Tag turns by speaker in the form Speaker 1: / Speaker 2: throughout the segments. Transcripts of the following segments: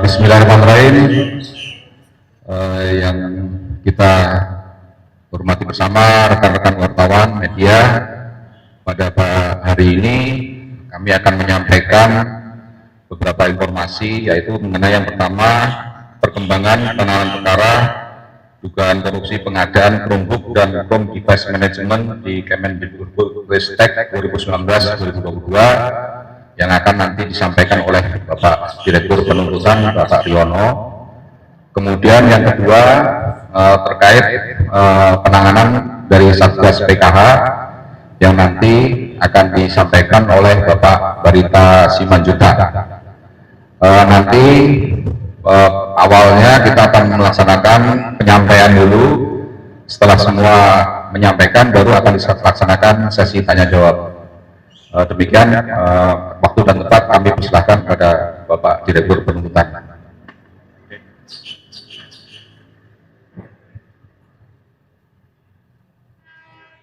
Speaker 1: Bismillahirrahmanirrahim. Yang kita hormati bersama rekan-rekan wartawan media, pada hari ini kami akan menyampaikan beberapa informasi, yaitu mengenai yang pertama, perkembangan penanganan perkara dugaan korupsi pengadaan Chromebook dan Chrome Device Management di Kemendikbudristek 2019-2022 yang akan nanti disampaikan oleh Bapak Direktur Penuntutan Bapak Riono. Kemudian yang kedua terkait penanganan dari Satgas PKH yang nanti akan disampaikan oleh Bapak Barita Simanjuta. Nanti awalnya kita akan melaksanakan penyampaian dulu. Setelah semua menyampaikan, baru akan dilaksanakan sesi tanya jawab. Demikian waktu dan tempat kami persilahkan kepada Bapak Direktur Penuntutan.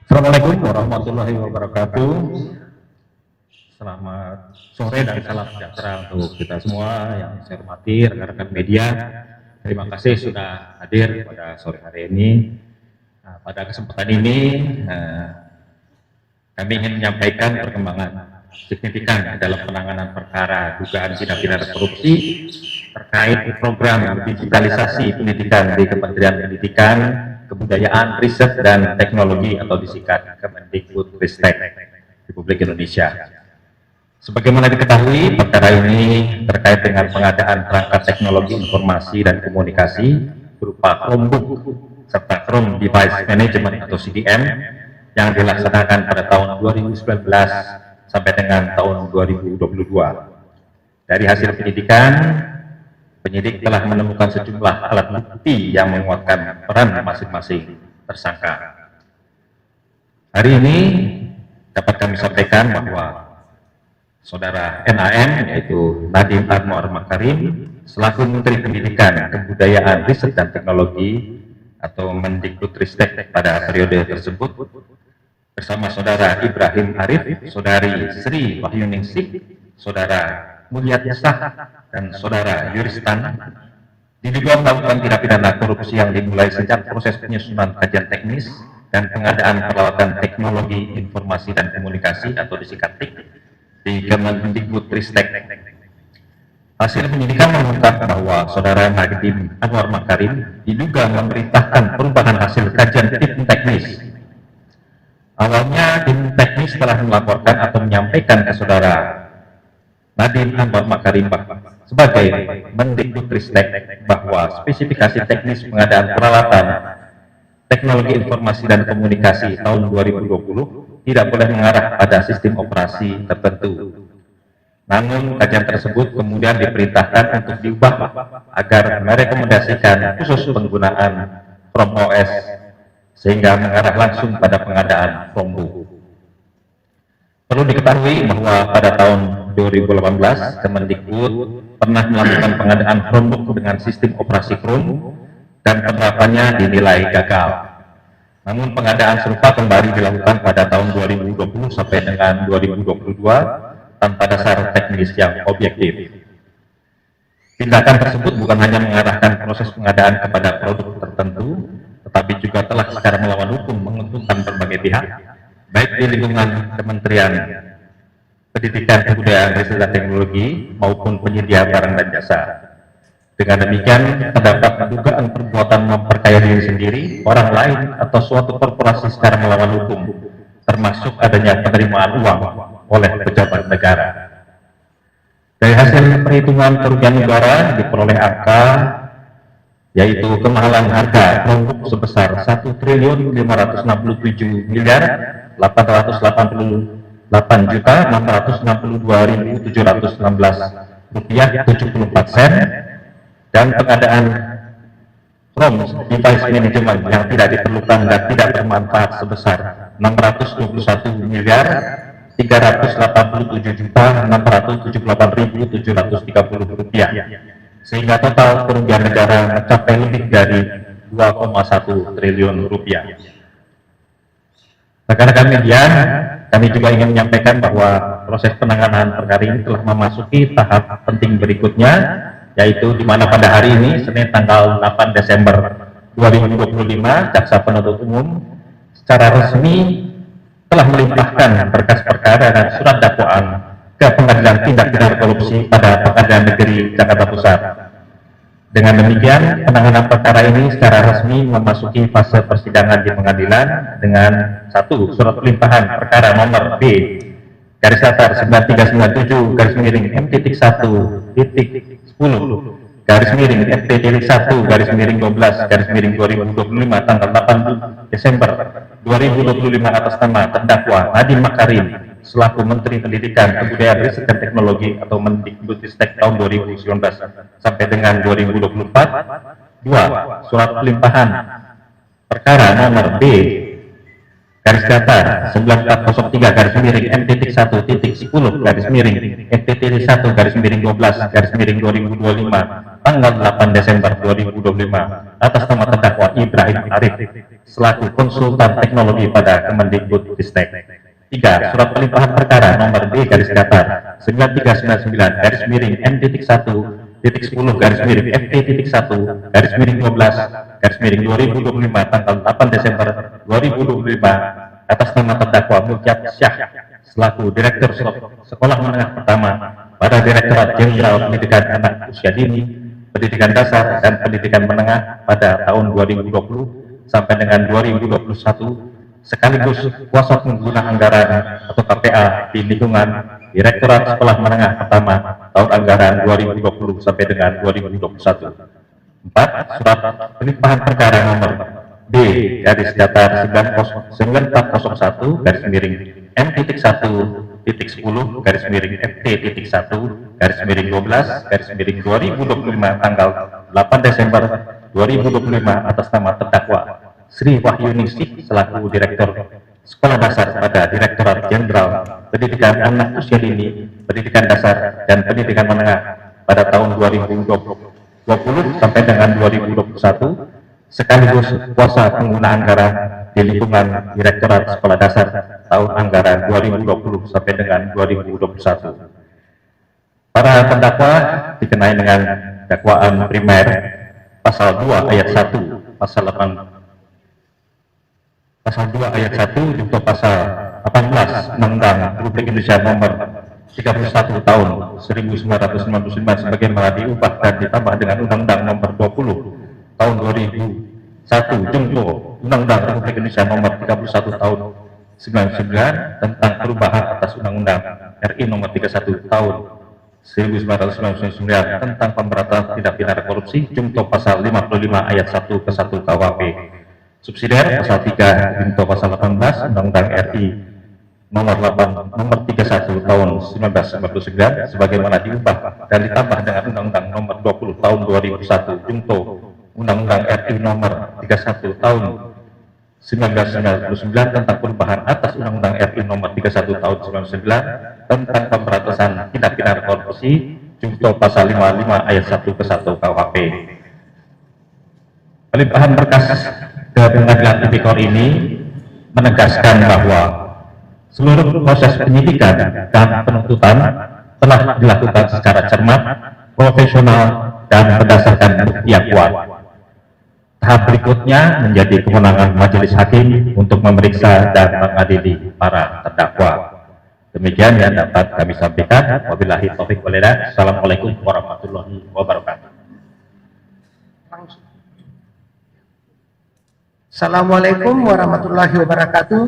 Speaker 2: Assalamualaikum warahmatullahi wabarakatuh. Selamat sore dan salam sejahtera untuk kita semua yang saya hormati rekan-rekan media. Terima kasih sudah hadir pada sore hari ini. Pada kesempatan ini kami ingin menyampaikan perkembangan signifikan dalam penanganan perkara dugaan tindak pidana korupsi terkait program digitalisasi pendidikan di Kementerian Pendidikan, Kebudayaan, Riset, dan Teknologi atau disingkat Kemendikbudristek Republik Indonesia. Sebagaimana diketahui, perkara ini terkait dengan pengadaan perangkat teknologi informasi dan komunikasi berupa Chromebook serta Chrome Device Management atau CDM yang dilaksanakan pada tahun 2019 sampai dengan tahun 2022. Dari hasil penyidikan, penyidik telah menemukan sejumlah alat bukti yang menguatkan peran masing-masing tersangka. Hari ini dapat kami sampaikan bahwa Saudara NAM, yaitu Nadiem Anwar Makarim, selaku Menteri Pendidikan, Kebudayaan, Riset, dan Teknologi atau Mendikbudristek pada periode tersebut, bersama Saudara Ibrahim Arif, Saudari Sri Wahyuningsih, Saudara Mulyadisah, dan Saudara Yuristan, diduga melakukan tindak pidana korupsi yang dimulai sejak proses penyusunan kajian teknis dan pengadaan peralatan teknologi informasi dan komunikasi atau disingkat TIK di Kemendikbudristek. Hasil penyidikan mengungkap bahwa Saudara Nadiem Anwar Makarim diduga memerintahkan perubahan hasil kajian tim teknis. Awalnya tim teknis telah melaporkan atau menyampaikan ke Saudara Nadiem Anwar Makarim sebagai Mendikbudristek bahwa spesifikasi teknis pengadaan peralatan teknologi informasi dan komunikasi tahun 2020 tidak boleh mengarah pada sistem operasi tertentu. Namun kajian tersebut kemudian diperintahkan untuk diubah agar merekomendasikan khusus penggunaan Chrome OS sehingga mengarah langsung pada pengadaan Chromebook. Perlu diketahui bahwa pada tahun 2018 Kemendikbud pernah melakukan pengadaan Chromebook dengan sistem operasi Chrome dan penerapannya dinilai gagal. Namun pengadaan serupa kembali dilakukan pada tahun 2020 sampai dengan 2022 tanpa dasar teknis yang objektif. Tindakan tersebut bukan hanya mengarahkan proses pengadaan kepada produk tertentu, tetapi juga telah secara melawan hukum menguntungkan berbagai pihak, baik di lingkungan Kementerian Pendidikan, Kebudayaan, Riset, dan Teknologi maupun penyedia barang dan jasa. Dengan demikian, terdapat dugaan perbuatan memperkaya diri sendiri, orang lain, atau suatu korporasi secara melawan hukum, termasuk adanya penerimaan uang oleh pejabat negara. Dari hasil perhitungan kerugian negara diperoleh angka, yaitu kemahalan harga Chromebook sebesar 1.588.662.716 rupiah 74 sen, dan pengadaan Chrome Device Management yang tidak diperlukan dan tidak bermanfaat sebesar 627.387.678.730 rupiah, sehingga total kerugian negara mencapai lebih dari 2,1 triliun rupiah. Rekan-rekan media, kami juga ingin menyampaikan bahwa proses penanganan perkara ini telah memasuki tahap penting berikutnya, yaitu di mana pada hari ini Senin tanggal 8 Desember 2025 Jaksa Penuntut Umum secara resmi telah melimpahkan berkas perkara dan surat dakwaan ke Pengadilan Tindak Pidana Korupsi pada Pengadilan Negeri Jakarta Pusat. Dengan demikian, penanganan perkara ini secara resmi memasuki fase persidangan di pengadilan dengan satu surat pelimpahan perkara nomor B garis datar 9397 garis miring M.1.10 garis miring FT.1 garis miring 12 garis miring 2025 tanggal 8 Desember 2025 atas nama terdakwa Nadiem Makarim selaku Menteri Pendidikan, Kebudayaan, Riset dan Teknologi atau Mendikbudristek tahun 2019 sampai dengan 2024. 2. Surat pelimpahan perkara nomor B garis datar 9403 garis miring M.1.10 garis miring FT.1 garis miring 12 garis miring 2025 tanggal 8 Desember 2025 atas nama terdakwa Ibrahim Arif selaku konsultan teknologi pada Kemendikbudristek. 3. Surat pelimpahan perkara nomor B garis datar 9399 garis miring M.1.10 garis miring FT.1 garis miring 12 garis miring 2025 tanggal 8 Desember 2025 atas nama terdakwa Muljab Syah selaku Direktur Sekolah Menengah Pertama pada Direktorat Jenderal Pendidikan Anak Usia Dini, Pendidikan Dasar dan Pendidikan Menengah pada tahun 2020 sampai dengan 2021 sekaligus kuasa pengguna anggaran atau KPA di lingkungan Direktorat Sekolah Menengah Pertama tahun anggaran 2020 sampai dengan 2021. 4. Surat pelimpahan perkara nomor B garis datar 9401 garis miring M.1.10 garis miring FT.1 garis miring 12 garis miring 2025 tanggal 8 Desember 2025 atas nama terdakwa Sri Wahyuningsih selaku Direktur Sekolah Dasar pada Direktorat Jenderal Pendidikan Anak Usia Dini, Pendidikan Dasar dan Pendidikan Menengah pada tahun 2020 sampai dengan 2021 sekaligus kuasa pengguna anggaran di lingkungan Direktorat Sekolah Dasar tahun anggaran 2020 sampai dengan 2021. Para terdakwa dikenai dengan dakwaan primer pasal 2 ayat 1, pasal 2 ayat 1 junto pasal 18 Undang-Undang Republik Indonesia nomor 31 tahun 1999 sebagaimana diubah dan ditambah dengan Undang-Undang nomor 20 tahun 2001 junto Undang-Undang Republik Indonesia nomor 31 tahun 99 tentang perubahan atas Undang-Undang RI nomor 31 tahun 1999 tentang pemberantasan tindak pidana korupsi junto pasal 55 ayat 1 ke 1 KUHP. Subsidiar pasal 3 junto pasal 18 Undang-Undang RI nomor 31 tahun 1999 sebagaimana diubah dan ditambah dengan Undang-Undang nomor 20 tahun 2001 junto Undang-Undang RI nomor 31 tahun 1999 tentang perubahan atas Undang-Undang RI nomor 31 tahun 1999 tentang pemberantasan tindak pidana korupsi junto pasal 55 ayat 1 ke 1 KUHP. Pelimpahan berkas ke Pengadilan Tipikor ini menegaskan bahwa seluruh proses penyidikan dan penuntutan telah dilakukan secara cermat, profesional, dan berdasarkan bukti yang kuat. Tahap berikutnya menjadi kewenangan majelis hakim untuk memeriksa dan mengadili para terdakwa. Demikian yang dapat kami sampaikan. Wabillahi taufiq wal hidayah. Assalamualaikum warahmatullahi wabarakatuh.
Speaker 3: Assalamualaikum warahmatullahi wabarakatuh.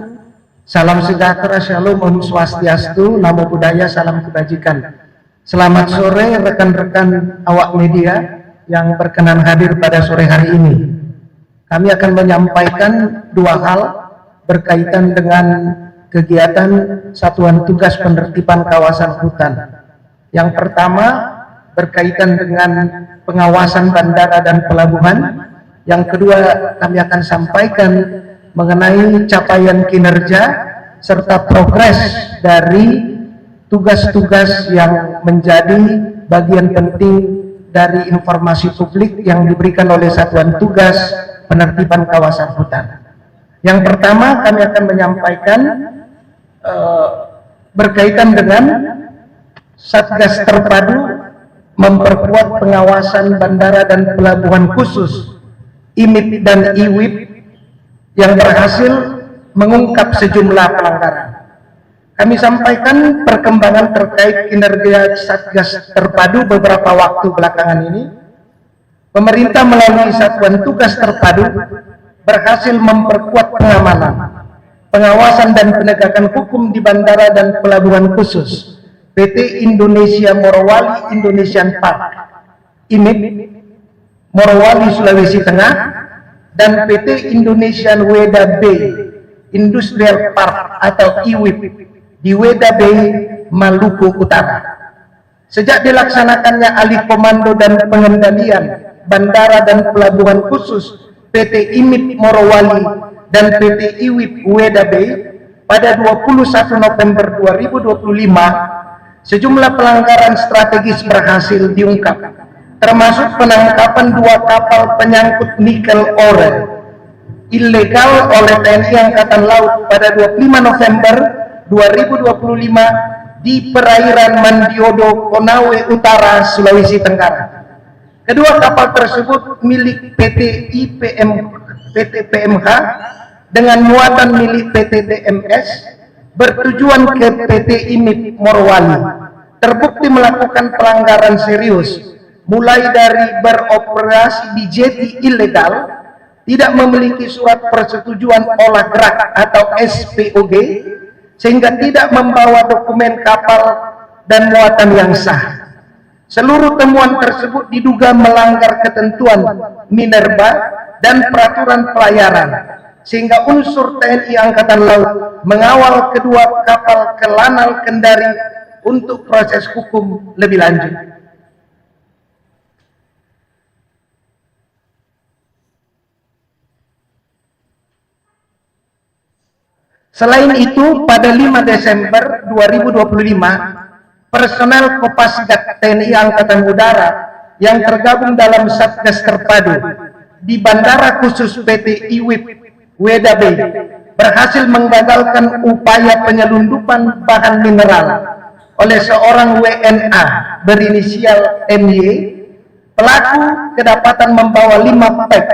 Speaker 3: Salam sejahtera, shalom, om swastiastu, namo buddhaya, salam kebajikan. Selamat sore rekan-rekan awak media yang berkenan hadir pada sore hari ini. Kami akan menyampaikan dua hal berkaitan dengan kegiatan Satuan Tugas Penertiban Kawasan Hutan. Yang pertama berkaitan dengan pengawasan bandara dan pelabuhan. Yang kedua, kami akan sampaikan mengenai capaian kinerja serta progres dari tugas-tugas yang menjadi bagian penting dari informasi publik yang diberikan oleh Satuan Tugas Penertiban Kawasan Hutan. Yang pertama, kami akan menyampaikan berkaitan dengan Satgas Terpadu memperkuat pengawasan bandara dan pelabuhan khusus IMIP dan IWIP yang berhasil mengungkap sejumlah pelanggaran. Kami sampaikan perkembangan terkait kinerja Satgas Terpadu beberapa waktu belakangan ini. Pemerintah melalui Satuan Tugas Terpadu berhasil memperkuat pengamanan, pengawasan dan penegakan hukum di bandara dan pelabuhan khusus PT Indonesia Morowali Indonesian Park IMIP Morowali Sulawesi Tengah dan PT Indonesian Weda Bay Industrial Park atau IWIP di Weda Bay, Maluku Utara. Sejak dilaksanakannya alih komando dan pengendalian bandara dan pelabuhan khusus PT IMIP Morowali dan PT IWIP Weda Bay pada 21 November 2025, sejumlah pelanggaran strategis berhasil diungkap, termasuk penangkapan 2 kapal penyangkut nikel ore ilegal oleh TNI Angkatan Laut pada 25 November 2025 di perairan Mandiodo, Konawe Utara, Sulawesi Tenggara. Kedua kapal tersebut milik PT PMH dengan muatan milik PT DMS bertujuan ke PT IMIP Morowali. Terbukti melakukan pelanggaran serius, mulai dari beroperasi di jeti ilegal, tidak memiliki surat persetujuan olah gerak atau SPOG, sehingga tidak membawa dokumen kapal dan muatan yang sah. Seluruh temuan tersebut diduga melanggar ketentuan Minerba dan peraturan pelayaran, sehingga unsur TNI Angkatan Laut mengawal kedua kapal ke Lanal Kendari untuk proses hukum lebih lanjut. Selain itu, pada 5 Desember 2025, personel Kopasgat TNI Angkatan Udara yang tergabung dalam Satgas Terpadu di Bandara Khusus PT IWIP Weda Bay berhasil menggagalkan upaya penyelundupan bahan mineral oleh seorang WNA berinisial MY. Pelaku kedapatan membawa 5 pek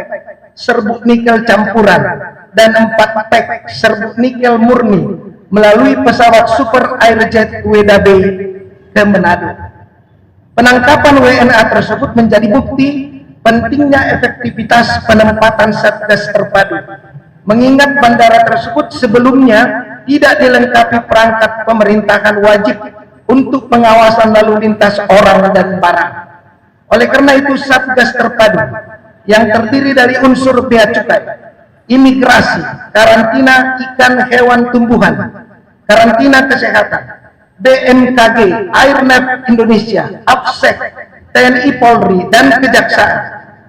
Speaker 3: serbuk nikel campuran dan 4 pek serbuk nikel murni melalui pesawat Super Airjet Weda Bay ke Manado. Penangkapan WNA tersebut menjadi bukti pentingnya efektivitas penempatan Satgas Terpadu, mengingat bandara tersebut sebelumnya tidak dilengkapi perangkat pemerintahan wajib untuk pengawasan lalu lintas orang dan barang. Oleh karena itu, Satgas Terpadu yang terdiri dari unsur bea cukai, imigrasi, karantina ikan hewan tumbuhan, karantina kesehatan, BMKG, Airnav Indonesia, APSEC, TNI Polri, dan Kejaksaan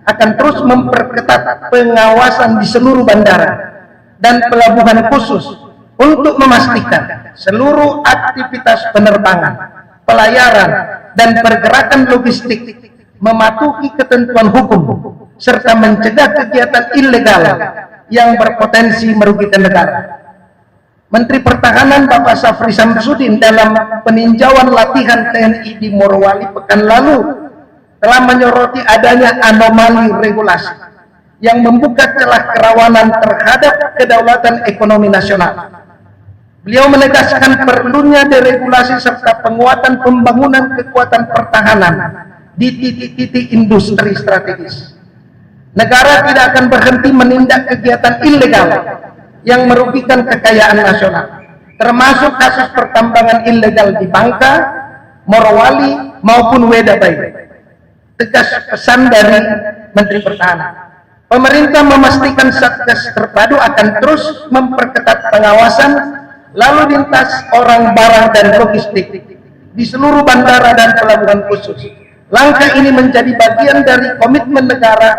Speaker 3: akan terus memperketat pengawasan di seluruh bandara dan pelabuhan khusus untuk memastikan seluruh aktivitas penerbangan, pelayaran, dan pergerakan logistik mematuhi ketentuan hukum serta mencegah kegiatan ilegal yang berpotensi merugikan negara. Menteri Pertahanan Bapak Safri Samsudin dalam peninjauan latihan TNI di Morowali pekan lalu telah menyoroti adanya anomali regulasi yang membuka celah kerawanan terhadap kedaulatan ekonomi nasional. Beliau menegaskan perlunya deregulasi serta penguatan pembangunan kekuatan pertahanan di titik-titik industri strategis. Negara tidak akan berhenti menindak kegiatan ilegal yang merugikan kekayaan nasional, termasuk kasus pertambangan ilegal di Bangka, Morowali, maupun Weda Bay. Tegas pesan dari Menteri Pertahanan. Pemerintah memastikan Satgas Terpadu akan terus memperketat pengawasan lalu lintas orang, barang, dan logistik di seluruh bandara dan pelabuhan khusus. Langkah ini menjadi bagian dari komitmen negara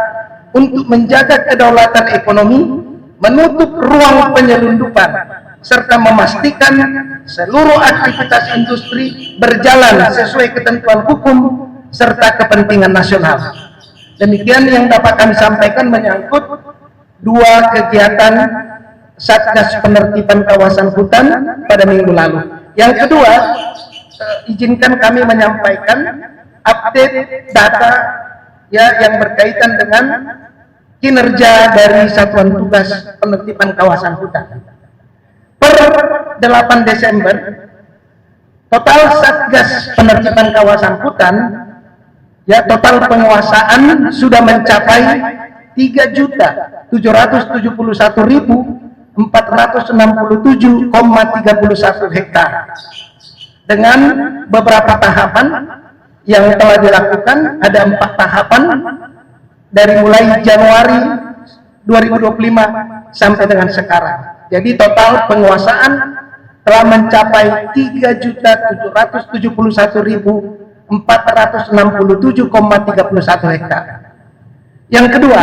Speaker 3: untuk menjaga kedaulatan ekonomi, menutup ruang penyelundupan, serta memastikan seluruh aktivitas industri berjalan sesuai ketentuan hukum serta kepentingan nasional. Demikian yang dapat kami sampaikan menyangkut 2 kegiatan Satgas penertiban kawasan hutan pada minggu lalu. Yang kedua, izinkan kami menyampaikan update data ya yang berkaitan dengan kinerja dari Satuan Tugas Penertiban Kawasan Hutan. Per 8 Desember, total Satgas Penertiban Kawasan Hutan ya total penguasaan sudah mencapai 3.761.467,31 hektar dengan beberapa tahapan yang telah dilakukan. Ada 4 tahapan dari mulai Januari 2025 sampai dengan sekarang. Jadi total penguasaan telah mencapai 3.761.467,31 hektar. Yang kedua,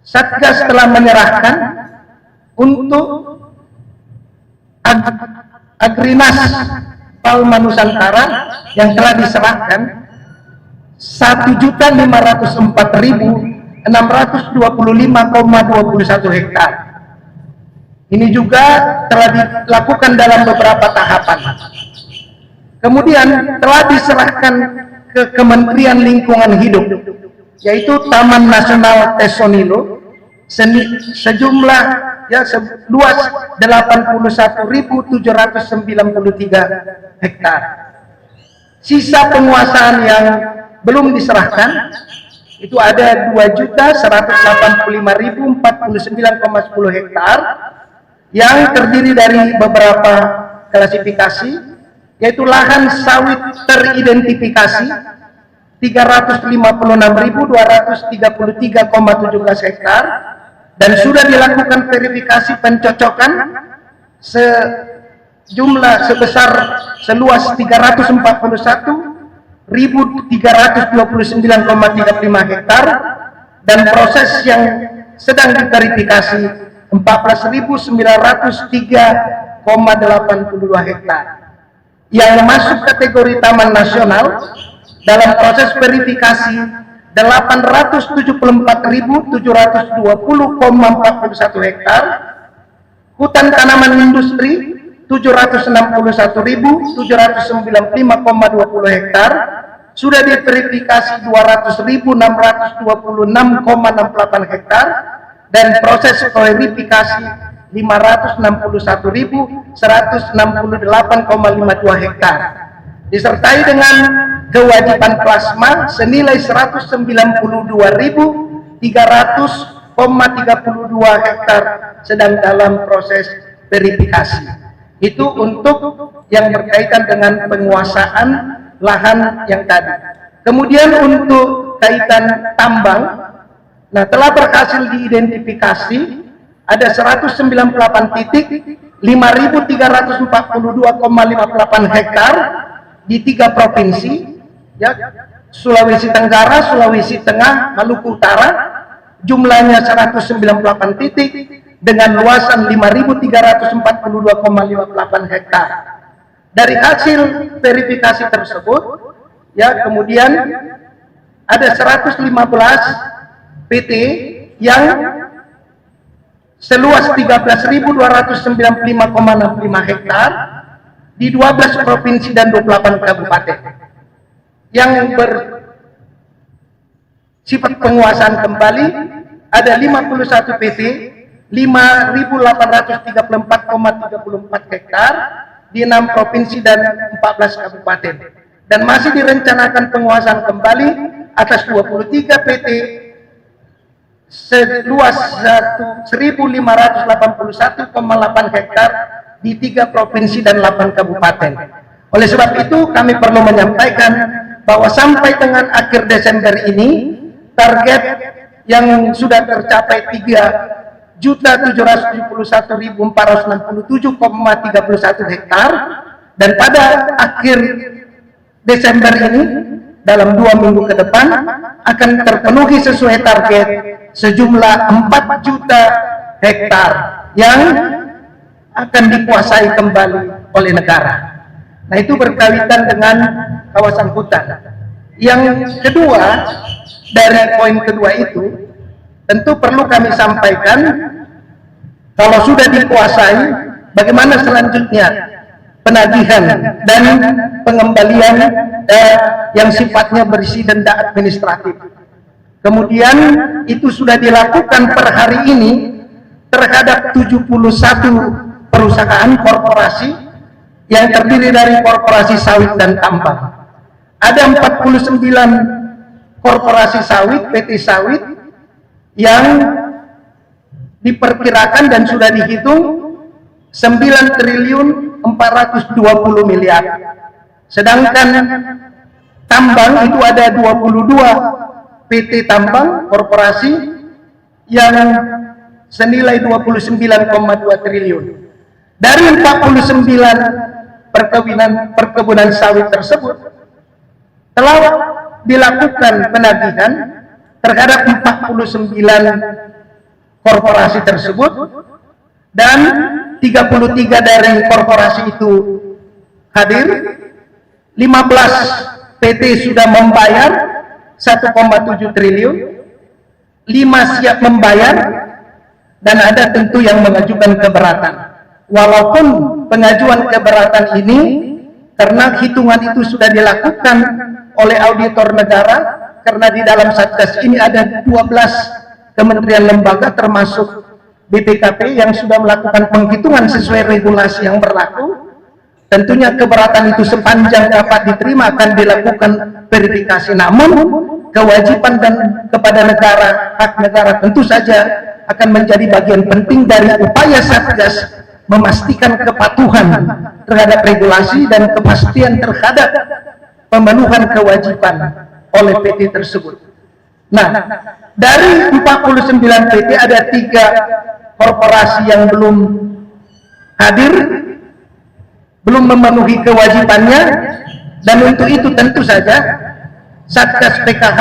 Speaker 3: Satgas telah menyerahkan untuk Agrinas Palma Nusantara yang telah diserahkan 1.504.625,21 hektar. Ini juga telah dilakukan dalam beberapa tahapan. Kemudian telah diserahkan ke Kementerian Lingkungan Hidup, yaitu Taman Nasional Tesonilo, sejumlah luas 81.793 hektar. Sisa penguasaan yang belum diserahkan itu ada 2.185.049,10 hektar yang terdiri dari beberapa klasifikasi, yaitu lahan sawit teridentifikasi 356.233,17 hektar dan sudah dilakukan verifikasi pencocokan seluas 341.329,35 hektar dan proses yang sedang diverifikasi 14.903,82 hektar yang masuk kategori taman nasional. Dalam proses verifikasi 874.720,41 hektar, hutan tanaman industri 761.795,20 hektar, sudah diverifikasi 200.626,68 hektar, dan proses verifikasi 561.168,52 hektar, disertai dengan kewajiban plasma senilai 192.300,32 hektar sedang dalam proses verifikasi. Itu untuk yang berkaitan dengan penguasaan lahan yang tadi. Kemudian untuk kaitan tambang, nah telah berhasil diidentifikasi ada 198 titik 5.342,58 hektar di 3 provinsi, ya, Sulawesi Tenggara, Sulawesi Tengah, Maluku Utara, jumlahnya 198 titik dengan luasan 5.342,58 hektar. Dari hasil verifikasi tersebut, ya, kemudian ada 115 PT yang seluas 13.295,65 hektar di 12 provinsi dan 28 kabupaten yang bersifat penguasaan kembali. Ada 51 PT 5.834,34 hektar di 6 provinsi dan 14 kabupaten, dan masih direncanakan penguasaan kembali atas 23 PT seluas 1.581,8 hektar di 3 provinsi dan 8 kabupaten. Oleh sebab itu kami perlu menyampaikan bahwa sampai dengan akhir Desember ini target yang sudah tercapai 3.771.467,31 hektar, dan pada akhir Desember ini dalam 2 minggu ke depan akan terpenuhi sesuai target sejumlah 4 juta hektar yang akan dikuasai kembali oleh negara. Nah, itu berkaitan dengan kawasan hutan. Yang kedua, dari poin kedua itu, tentu perlu kami sampaikan, kalau sudah dikuasai, bagaimana selanjutnya penagihan dan pengembalian yang sifatnya berisi denda administratif. Kemudian itu sudah dilakukan per hari ini terhadap 71 perusahaan korporasi yang terdiri dari korporasi sawit dan tambang. Ada 49 korporasi sawit, PT sawit, yang diperkirakan dan sudah dihitung 9 triliun 420 miliar. Sedangkan tambang itu ada 22 PT tambang korporasi yang senilai 29,2 triliun. Dari 49 perkebunan sawit tersebut telah dilakukan penagihan terhadap 49 korporasi tersebut, dan 33 dari korporasi itu hadir, 15 PT sudah membayar 1,7 triliun, 5 siap membayar, dan ada tentu yang mengajukan keberatan. Walaupun pengajuan keberatan ini karena hitungan itu sudah dilakukan oleh auditor negara, karena di dalam Satgas ini ada 12 kementerian lembaga termasuk BPKP yang sudah melakukan penghitungan sesuai regulasi yang berlaku. Tentunya keberatan itu sepanjang dapat diterima akan dilakukan verifikasi, namun kewajiban dan kepada negara, hak negara tentu saja akan menjadi bagian penting dari upaya Satgas memastikan kepatuhan terhadap regulasi dan kepastian terhadap pemenuhan kewajiban oleh PT tersebut. Nah, dari 49 PT ada 3 korporasi yang belum hadir, belum memenuhi kewajibannya, dan untuk itu tentu saja Satgas PKH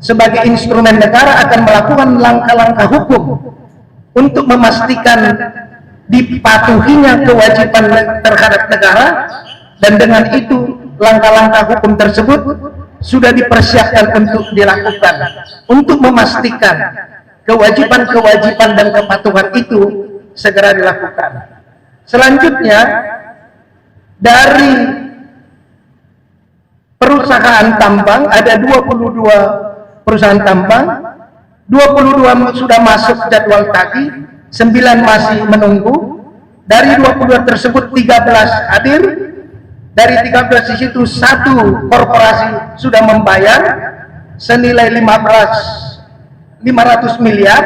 Speaker 3: sebagai instrumen negara akan melakukan langkah-langkah hukum untuk memastikan dipatuhinya kewajiban terhadap negara, dan dengan itu langkah-langkah hukum tersebut sudah dipersiapkan untuk dilakukan untuk memastikan kewajiban-kewajiban dan kepatuhan itu segera dilakukan. Selanjutnya, dari perusahaan tambang ada 22 perusahaan tambang, 22 sudah masuk jadwal tagih, 9 masih menunggu. Dari 22 tersebut 13 hadir. Dari 13 di situ 1 korporasi sudah membayar senilai 500 miliar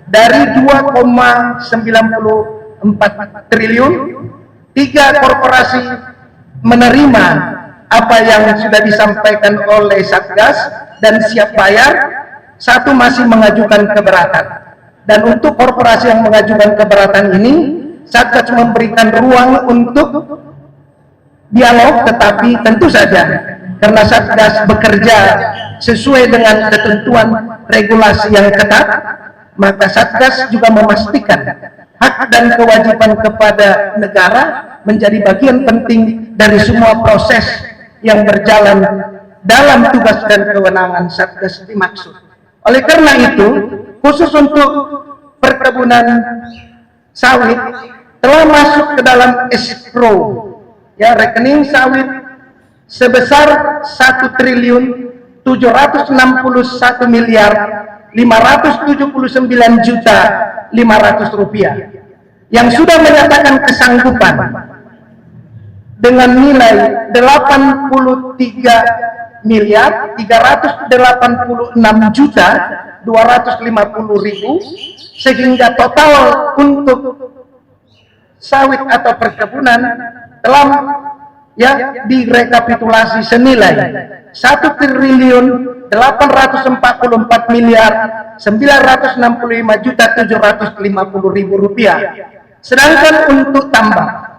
Speaker 3: dari 2,94 triliun. 3 korporasi menerima apa yang sudah disampaikan oleh Satgas dan siap bayar, 1 masih mengajukan keberatan. Dan untuk korporasi yang mengajukan keberatan ini, Satgas memberikan ruang untuk dialog, tetapi tentu saja karena Satgas bekerja sesuai dengan ketentuan regulasi yang ketat, maka Satgas juga memastikan hak dan kewajiban kepada negara menjadi bagian penting dari semua proses yang berjalan dalam tugas dan kewenangan Satgas dimaksud. Oleh karena itu, khusus untuk perkebunan sawit telah masuk ke dalam escrow, ya, rekening sawit sebesar 1 triliun 761 miliar 579 juta 500 rupiah yang sudah menyatakan kesanggupan dengan nilai 83 miliar 386 juta 250 ribu, sehingga total untuk sawit atau perkebunan telah direkapitulasi senilai 1 triliun 844 miliar 965 juta 750 ribu rupiah. Sedangkan untuk tambang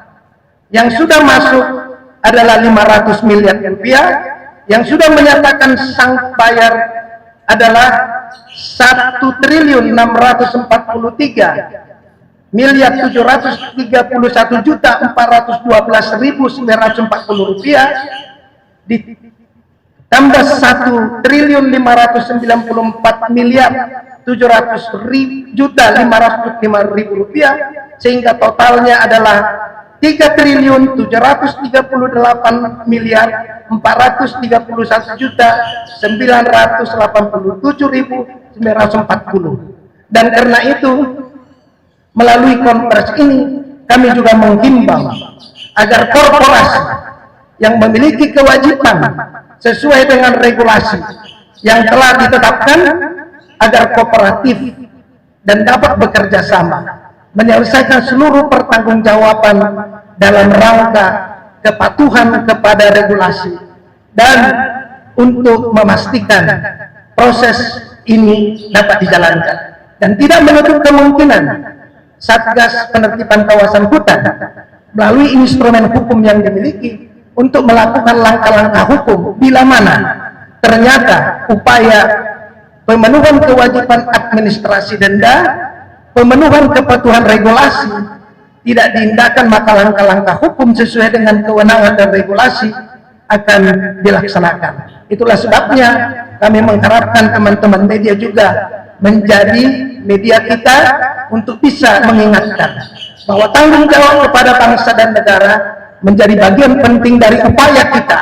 Speaker 3: yang sudah masuk adalah 500 miliar rupiah, yang sudah menyatakan sang bayar adalah 1 triliun 643 miliar 731 juta 412.940 rupiah, ditambah 1 triliun 594 miliar 700 juta 505 ribu rupiah, sehingga totalnya adalah 3.738.431.987.940. Dan karena itu melalui konferensi ini kami juga menghimbau agar korporasi yang memiliki kewajiban sesuai dengan regulasi yang telah ditetapkan agar kooperatif dan dapat bekerja sama menyelesaikan seluruh pertanggungjawaban dalam rangka kepatuhan kepada regulasi dan untuk memastikan proses ini dapat dijalankan, dan tidak menutup kemungkinan Satgas Penertiban Kawasan Hutan melalui instrumen hukum yang dimiliki untuk melakukan langkah-langkah hukum bila mana ternyata upaya pemenuhan kewajiban administrasi denda, pemenuhan kepatuhan regulasi tidak diindahkan, maka langkah-langkah hukum sesuai dengan kewenangan dan regulasi akan dilaksanakan. Itulah sebabnya kami mengharapkan teman-teman media juga menjadi media kita untuk bisa mengingatkan bahwa tanggung jawab kepada bangsa dan negara menjadi bagian penting dari upaya kita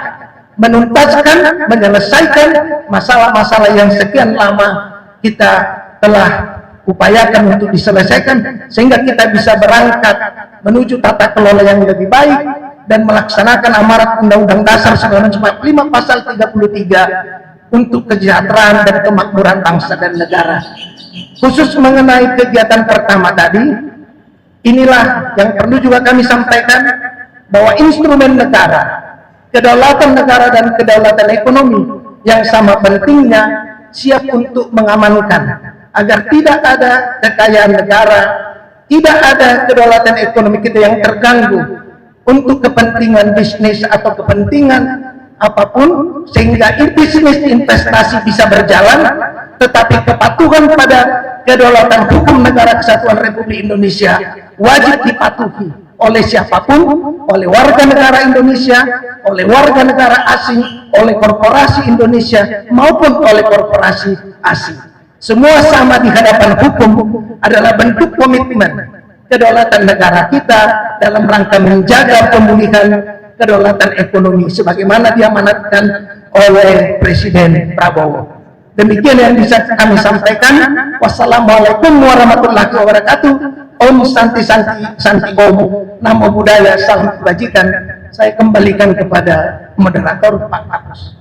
Speaker 3: menuntaskan, menyelesaikan masalah-masalah yang sekian lama kita telah upayakan untuk diselesaikan, sehingga kita bisa berangkat menuju tata kelola yang lebih baik dan melaksanakan amanat Undang-Undang Dasar 1945 pasal 33 untuk kesejahteraan dan kemakmuran bangsa dan negara. Khusus mengenai kegiatan pertama tadi, inilah yang perlu juga kami sampaikan, bahwa instrumen negara, kedaulatan negara dan kedaulatan ekonomi yang sama pentingnya siap untuk mengamankan agar tidak ada kekayaan negara, tidak ada kedaulatan ekonomi kita yang terganggu untuk kepentingan bisnis atau kepentingan apapun, sehingga bisnis investasi bisa berjalan, tetapi kepatuhan pada kedaulatan hukum negara kesatuan Republik Indonesia wajib dipatuhi oleh siapapun, oleh warga negara Indonesia, oleh warga negara asing, oleh korporasi Indonesia maupun oleh korporasi asing. Semua sama di hadapan hukum adalah bentuk komitmen kedaulatan negara kita dalam rangka menjaga pemulihan kedaulatan ekonomi sebagaimana diamanatkan oleh Presiden Prabowo. Demikian yang bisa kami sampaikan. Wassalamualaikum warahmatullahi wabarakatuh. Om Santi Santi Santi Om. Namo Buddhaya, salam kebajikan. Saya kembalikan kepada moderator Pak Agus.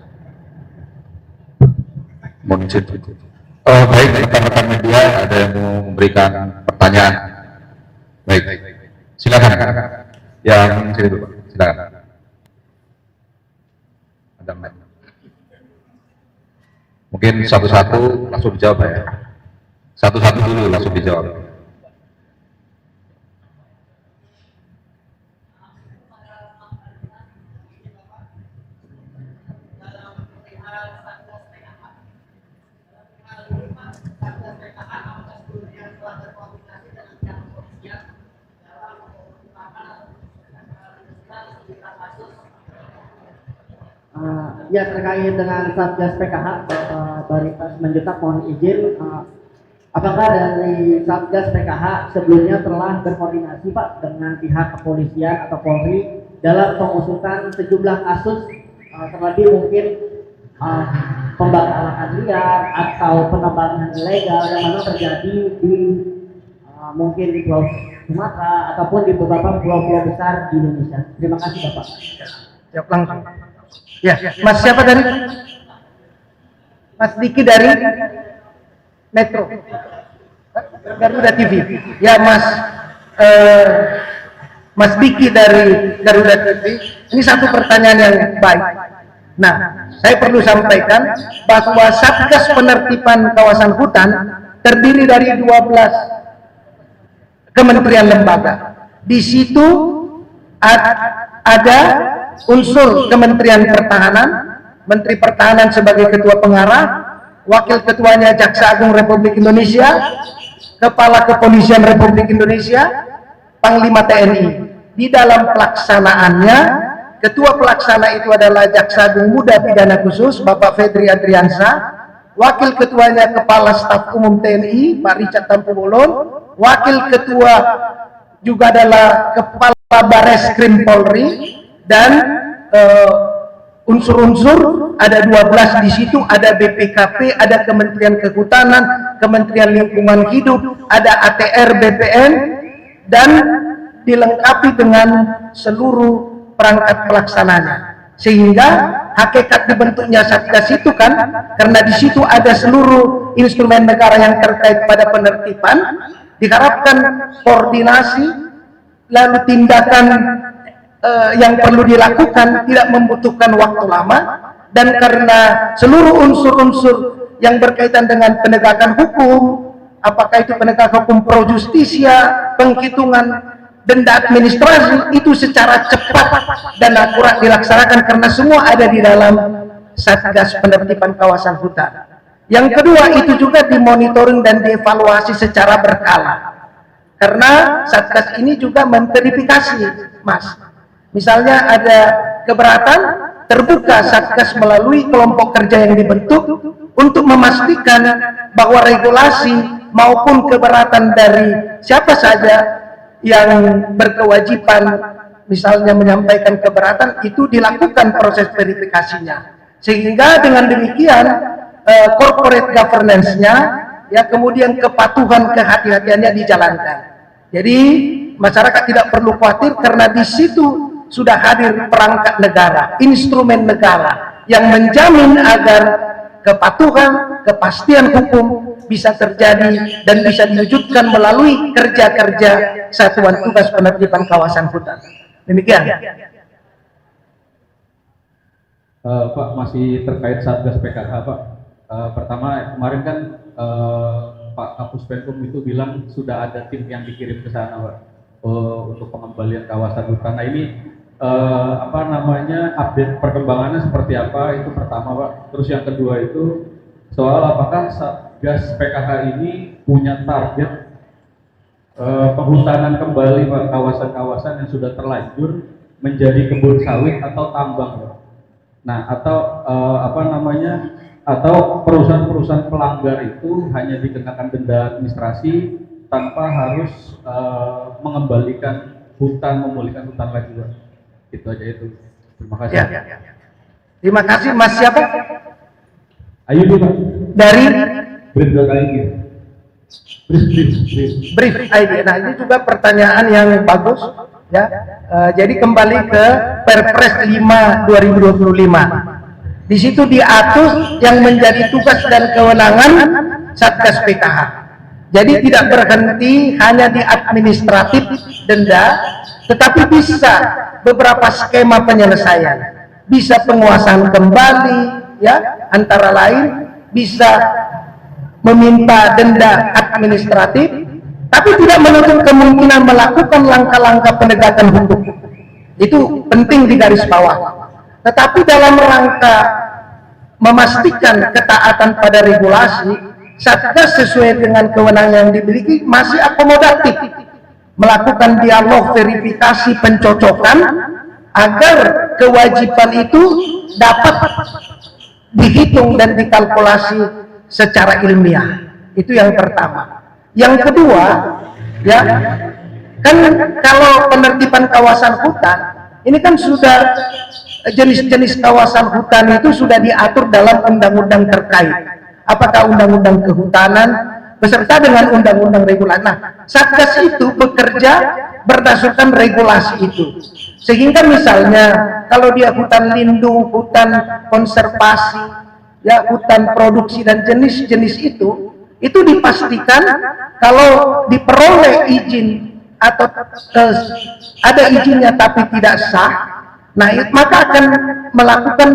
Speaker 1: Baik, rekan-rekan media ada yang mau memberikan pertanyaan? Baik, silakan. Yang sini dulu, silakan. Ada mic. Mungkin satu-satu langsung dijawab ya. Satu-satu dulu langsung dijawab.
Speaker 4: Ya, terkait dengan Satgas PKH, Baritas Menjutak mohon izin, apakah dari Satgas PKH sebelumnya telah berkoordinasi Pak dengan pihak kepolisian atau Polri dalam pengusutan sejumlah kasus, terlebih mungkin pembakaran liar atau penebangan ilegal yang mana terjadi di mungkin di Pulau Sumatera ataupun di beberapa pulau-pulau besar di Indonesia. Terima kasih Bapak.
Speaker 3: Jawab langsung. Ya, Mas siapa dari? Mas Diki dari Metro Garuda TV. Ya, Mas Diki dari Garuda TV. Ini satu pertanyaan yang baik. Nah, saya perlu sampaikan bahwa Satgas Penertiban Kawasan Hutan terdiri dari 12 kementerian lembaga. Di situ ada unsur Kementerian Pertahanan, Menteri Pertahanan sebagai ketua pengarah, wakil ketuanya Jaksa Agung Republik Indonesia, Kepala Kepolisian Republik Indonesia, Panglima TNI. Di dalam pelaksanaannya, ketua pelaksana itu adalah Jaksa Agung Muda Pidana Khusus Bapak Fedri Adriansa, wakil ketuanya Kepala Staf Umum TNI Pak Richard Tampu Bolon, wakil ketua juga adalah Kepala Bareskrim Polri, dan unsur-unsur ada 12 di situ, ada BPKP, ada Kementerian Kehutanan, Kementerian Lingkungan Hidup, ada ATR BPN, dan dilengkapi dengan seluruh perangkat pelaksananya. Sehingga hakikat dibentuknya Satgas itu kan karena di situ ada seluruh instrumen negara yang terkait pada penertiban, diharapkan koordinasi lalu tindakan yang perlu dilakukan tidak membutuhkan waktu lama, dan karena seluruh unsur-unsur yang berkaitan dengan penegakan hukum, apakah itu penegakan hukum pro justisia, penghitungan denda administrasi, itu secara cepat dan akurat dilaksanakan karena semua ada di dalam Satgas Penertiban Kawasan Hutan. Yang kedua, itu juga dimonitoring dan dievaluasi secara berkala, karena Satgas ini juga memverifikasi, Mas. Misalnya ada keberatan, terbuka Satgas melalui kelompok kerja yang dibentuk untuk memastikan bahwa regulasi maupun keberatan dari siapa saja yang berkewajiban misalnya menyampaikan keberatan itu dilakukan proses verifikasinya, sehingga dengan demikian corporate governance-nya ya, kemudian kepatuhan kehati-hatiannya dijalankan. Jadi masyarakat tidak perlu khawatir karena di situ sudah hadir perangkat negara, instrumen negara yang menjamin agar kepatuhan, kepastian hukum bisa terjadi dan bisa diwujudkan melalui kerja-kerja Satuan Tugas Penertiban Kawasan Hutan. Demikian.
Speaker 5: Pak, masih terkait Satgas PKH, Pak. Pertama, kemarin kan Pak Kapus Penkum itu bilang sudah ada tim yang dikirim ke sana, Pak, untuk pengembalian kawasan hutan. Nah, ini update perkembangannya seperti apa, itu pertama, Pak. Terus yang kedua itu soal apakah Satgas PKH ini punya target penghutanan kembali, Pak, kawasan-kawasan yang sudah terlanjur menjadi kebun sawit atau tambang, Pak. Nah, atau perusahaan-perusahaan pelanggar itu hanya dikenakan denda administrasi tanpa harus mengembalikan hutan, memulihkan hutan lagi, Pak. Itu aja itu. Terima kasih.
Speaker 3: Ya. Terima kasih, Mas siapa?
Speaker 5: Ayo Pak.
Speaker 3: Dari
Speaker 5: Brief.id.
Speaker 3: Brief ID. Nah, ini juga pertanyaan yang bagus ya. Jadi kembali ke Perpres 5 2025. Di situ diatur yang menjadi tugas dan kewenangan Satgas PKH. Jadi tidak berhenti hanya di administratif denda, tetapi bisa beberapa skema penyelesaian, bisa penguasaan kembali, ya, antara lain bisa meminta denda administratif, tapi tidak menutup kemungkinan melakukan langkah-langkah penegakan hukum. Itu penting digaris bawah. Tetapi dalam rangka memastikan ketaatan pada regulasi, Satgas sesuai dengan kewenangan yang dimiliki masih akomodatif, melakukan dialog verifikasi pencocokan agar kewajiban itu dapat dihitung dan dikalkulasi secara ilmiah. Itu yang pertama. Yang kedua, ya, kan kalau penertiban kawasan hutan ini kan sudah jenis-jenis kawasan hutan itu sudah diatur dalam undang-undang terkait. Apakah undang-undang kehutanan beserta dengan undang-undang regulasi. Nah, Satgas itu bekerja berdasarkan regulasi itu. Sehingga misalnya kalau dia hutan lindung, hutan konservasi, ya, hutan produksi dan jenis-jenis itu dipastikan kalau diperoleh izin atau ada izinnya tapi tidak sah, nah maka akan melakukan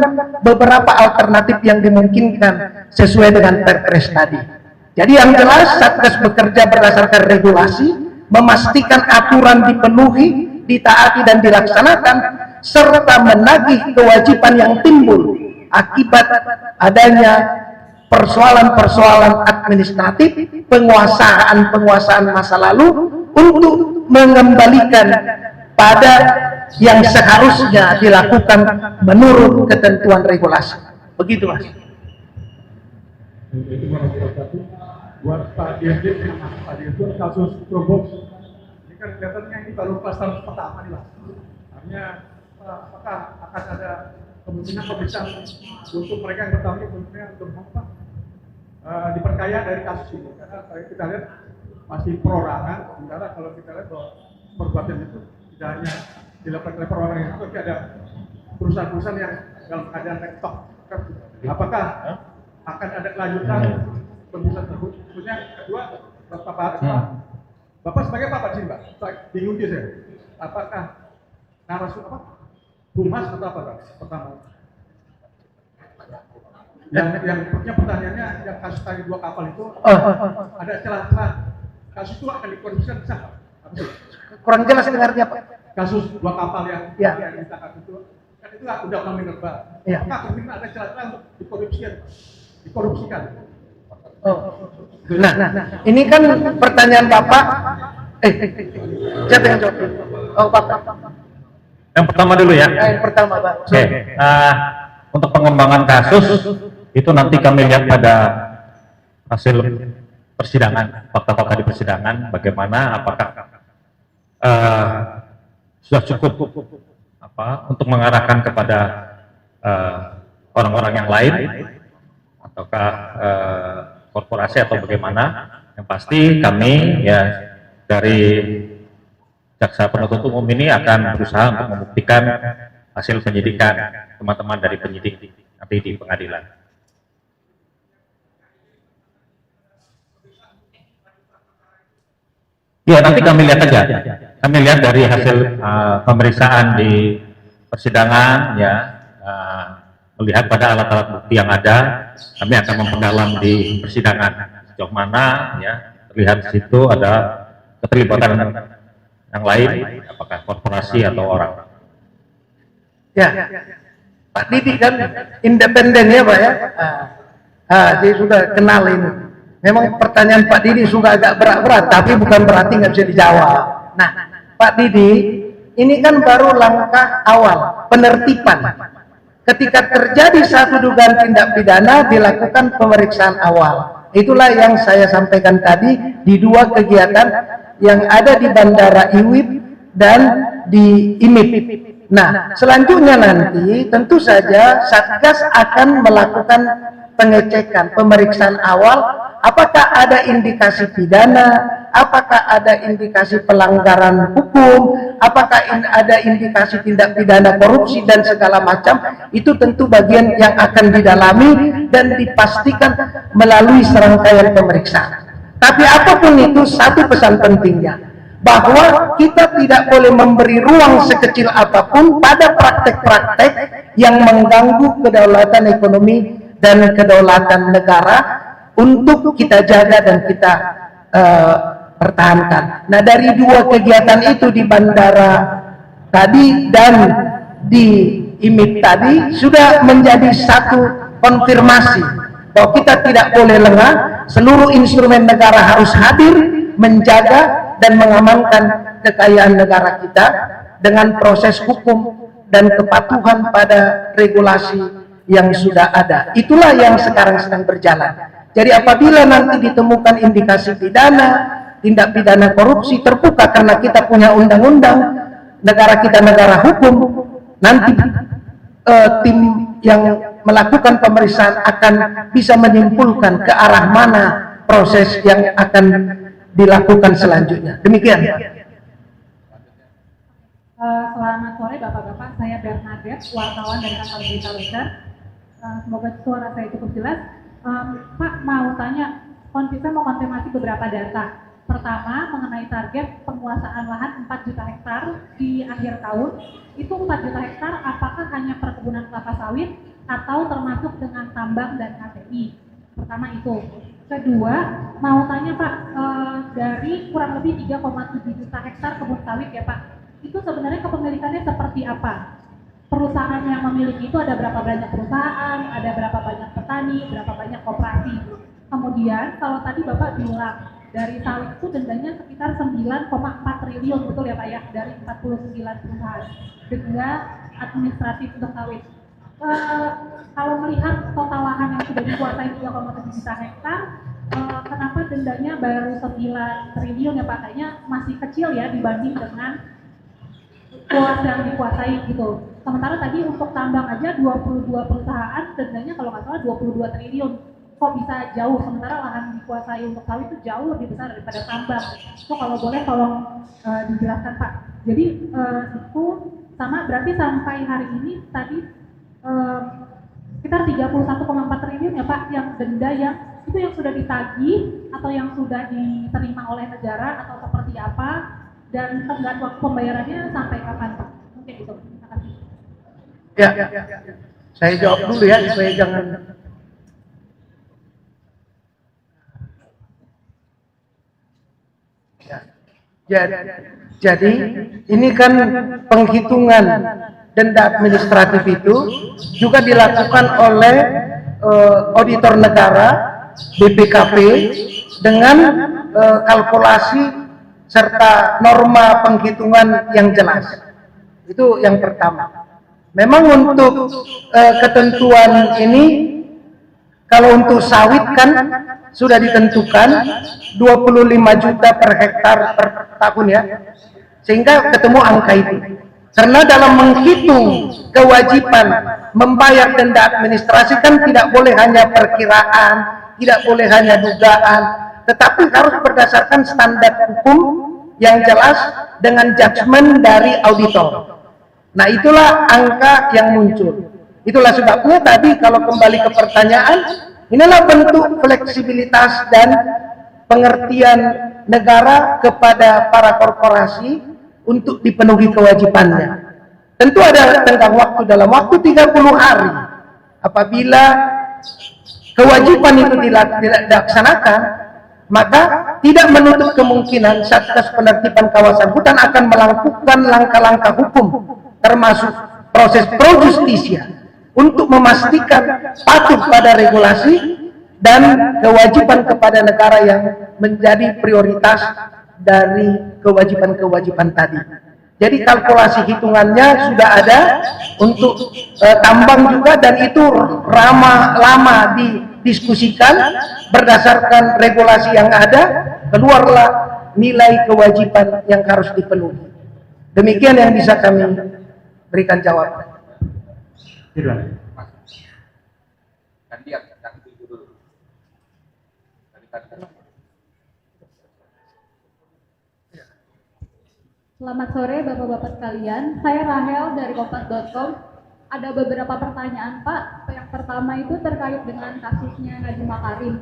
Speaker 3: beberapa alternatif yang dimungkinkan sesuai dengan Perpres tadi. Jadi yang jelas Satgas bekerja berdasarkan regulasi, memastikan aturan dipenuhi, ditaati dan dilaksanakan, serta menagih kewajiban yang timbul akibat adanya persoalan-persoalan administratif, penguasaan masa lalu untuk mengembalikan pada yang seharusnya dilakukan menurut ketentuan regulasi. Begitu, Mas.
Speaker 6: Buat Pak Dirjen, Pak Dirjen kasus Probox, ini ini kan kelihatannya ini baru kluster pertama nih Pak. Artinya apakah akan ada kemungkinan pemeriksaan untuk mereka yang bertanggung untuk apa? Diperkaya dari kasus ini, karena kita lihat masih perorangan, sementara kalau kita lihat bahwa perbuatan itu tidak hanya dilakukan oleh perorangan, tapi ada perusahaan-perusahaan yang dalam keadaan rektok. Apakah akan ada kelanjutan pemeriksaan tersebut? Khususnya kedua, Bapak sebagai Pak Jin, Pak, bingung juga saya. Apakah narasum apa? Humas atau apa, Pak? Pertama. Yang pertanyaannya, yang kasus tadi 2 kapal itu ada celah-celah. Kasus itu akan dikorupsikan bisa, Pak?
Speaker 3: Kurang jelas dengarnya Pak.
Speaker 6: Kasus 2 kapal yang ditangkap itu, kan itu undang-undang minerba. Apakah kemungkinan ada celah-celah untuk dikorupsikan?
Speaker 3: Nah, ini kan pertanyaan Bapak. Siapa yang jawab? Oh, Bapak.
Speaker 2: Yang pertama dulu ya.
Speaker 3: Yang pertama, Pak.
Speaker 2: Oke. Untuk pengembangan kasus itu nanti kami lihat pada hasil persidangan, fakta-fakta di persidangan, bagaimana apakah sudah cukup untuk mengarahkan kepada orang-orang yang lain, ataukah korporasi atau bagaimana. Yang pasti kami ya dari jaksa penuntut umum ini akan berusaha untuk membuktikan hasil penyidikan teman-teman dari penyidik nanti di pengadilan. Ya nanti kami lihat aja. Kami lihat dari hasil pemeriksaan di persidangan ya, melihat pada alat-alat bukti yang ada, kami akan memperdalam di persidangan sejauh mana ya terlihat di situ ada keterlibatan yang lain, apakah korporasi atau orang.
Speaker 3: Ya, Pak Didi kan independen ya Pak ya. Dia sudah kenal ini. Memang pertanyaan Pak Didi sudah agak berat-berat, tapi bukan berarti nggak bisa dijawab. Nah, Pak Didi, ini kan baru langkah awal penertiban. Ketika terjadi satu dugaan tindak pidana, dilakukan pemeriksaan awal. Itulah yang saya sampaikan tadi di 2 kegiatan yang ada di Bandara Iwip dan di IMIP. Nah, selanjutnya nanti tentu saja Satgas akan melakukan pengecekan, pemeriksaan awal, apakah ada indikasi pidana, apakah ada indikasi pelanggaran hukum, apakah ada indikasi tindak pidana korupsi dan segala macam. Itu tentu bagian yang akan didalami dan dipastikan melalui serangkaian pemeriksaan. Tapi apapun itu, satu pesan pentingnya, bahwa kita tidak boleh memberi ruang sekecil apapun pada praktek-praktek yang mengganggu kedaulatan ekonomi dan kedaulatan negara untuk kita jaga dan kita pertahankan. Nah, dari 2 kegiatan itu di bandara tadi dan di IMIP tadi sudah menjadi satu konfirmasi bahwa kita tidak boleh lengah, seluruh instrumen negara harus hadir menjaga dan mengamankan kekayaan negara kita dengan proses hukum dan kepatuhan pada regulasi yang sudah ada. Itulah yang sekarang sedang berjalan. Jadi apabila nanti ditemukan indikasi pidana, tindak pidana korupsi terbuka karena kita punya undang-undang, negara kita negara hukum, nanti tim yang melakukan pemeriksaan akan bisa menyimpulkan ke arah mana proses yang akan dilakukan selanjutnya. Demikian.
Speaker 7: Selamat sore Bapak-Bapak, saya Bernadette, wartawan dari kantor Berita Leader. Semoga suara saya cukup jelas. Pak, mau tanya, saya mau konfirmasi beberapa data. Pertama, mengenai target penguasaan lahan 4 juta hektar di akhir tahun. Itu 4 juta hektar apakah hanya perkebunan kelapa sawit atau termasuk dengan tambang dan KTI? Pertama itu. Kedua, mau tanya Pak, dari kurang lebih 3,7 juta hektar kebun sawit ya Pak, itu sebenarnya kepemilikannya seperti apa? Perusahaan yang memiliki itu ada berapa banyak perusahaan, ada berapa banyak petani, berapa banyak koperasi. Kemudian kalau tadi Bapak bilang dari sawit itu dendanya sekitar 9,4 triliun, betul ya Pak ya, dari 49 perusahaan denda administratif untuk sawit. Kalau melihat total lahan yang sudah dikuasai 3,7 juta hektar, kenapa dendanya baru 9 triliun ya Pak? Kayaknya masih kecil ya dibanding dengan luas yang dikuasai gitu. Sementara tadi untuk tambang aja 22 perusahaan dendanya kalau nggak salah 22 triliun. Kok bisa jauh, sementara lahan dikuasai untuk sawit itu jauh lebih besar daripada tambang. Itu kalau boleh tolong dijelaskan Pak. Jadi itu sama berarti sampai hari ini tadi sekitar 31,4 triliun ya Pak yang denda yang itu yang sudah ditagih atau yang sudah diterima oleh negara atau seperti apa, dan tenggat waktu pembayarannya sampai kapan Pak? Mungkin itu. Terima kasih.
Speaker 3: Ya, saya jawab dulu ya supaya jangan. Jadi ini kan penghitungan denda administratif itu juga dilakukan oleh auditor negara BPKP dengan kalkulasi serta norma penghitungan yang jelas. Itu yang pertama. Memang untuk ketentuan ini, kalau untuk sawit kan sudah ditentukan 25 juta per hektar per tahun ya, sehingga ketemu angka itu. Karena dalam menghitung kewajiban membayar denda administrasi kan tidak boleh hanya perkiraan, tidak boleh hanya dugaan, tetapi harus berdasarkan standar hukum yang jelas dengan judgement dari auditor. Nah itulah angka yang muncul. Itulah sebabnya tadi kalau kembali ke pertanyaan, inilah bentuk fleksibilitas dan pengertian negara kepada para korporasi untuk dipenuhi kewajibannya. Tentu ada tenggang waktu, dalam waktu 30 hari. Apabila kewajiban itu dilaksanakan, maka tidak menutup kemungkinan Satgas Penertiban Kawasan Hutan akan melakukan langkah-langkah hukum, termasuk proses pro justisia, untuk memastikan patuh pada regulasi dan kewajiban kepada negara yang menjadi prioritas dari kewajiban-kewajiban tadi. Jadi kalkulasi hitungannya sudah ada untuk tambang juga, dan itu lama didiskusikan berdasarkan regulasi yang ada, keluarlah nilai kewajiban yang harus dipenuhi. Demikian yang bisa kami berikan jawaban.
Speaker 7: Selamat sore Bapak-Bapak sekalian, saya Rahel dari Kompas.com. Ada beberapa pertanyaan Pak. Yang pertama itu terkait dengan kasusnya Nadiem Makarim.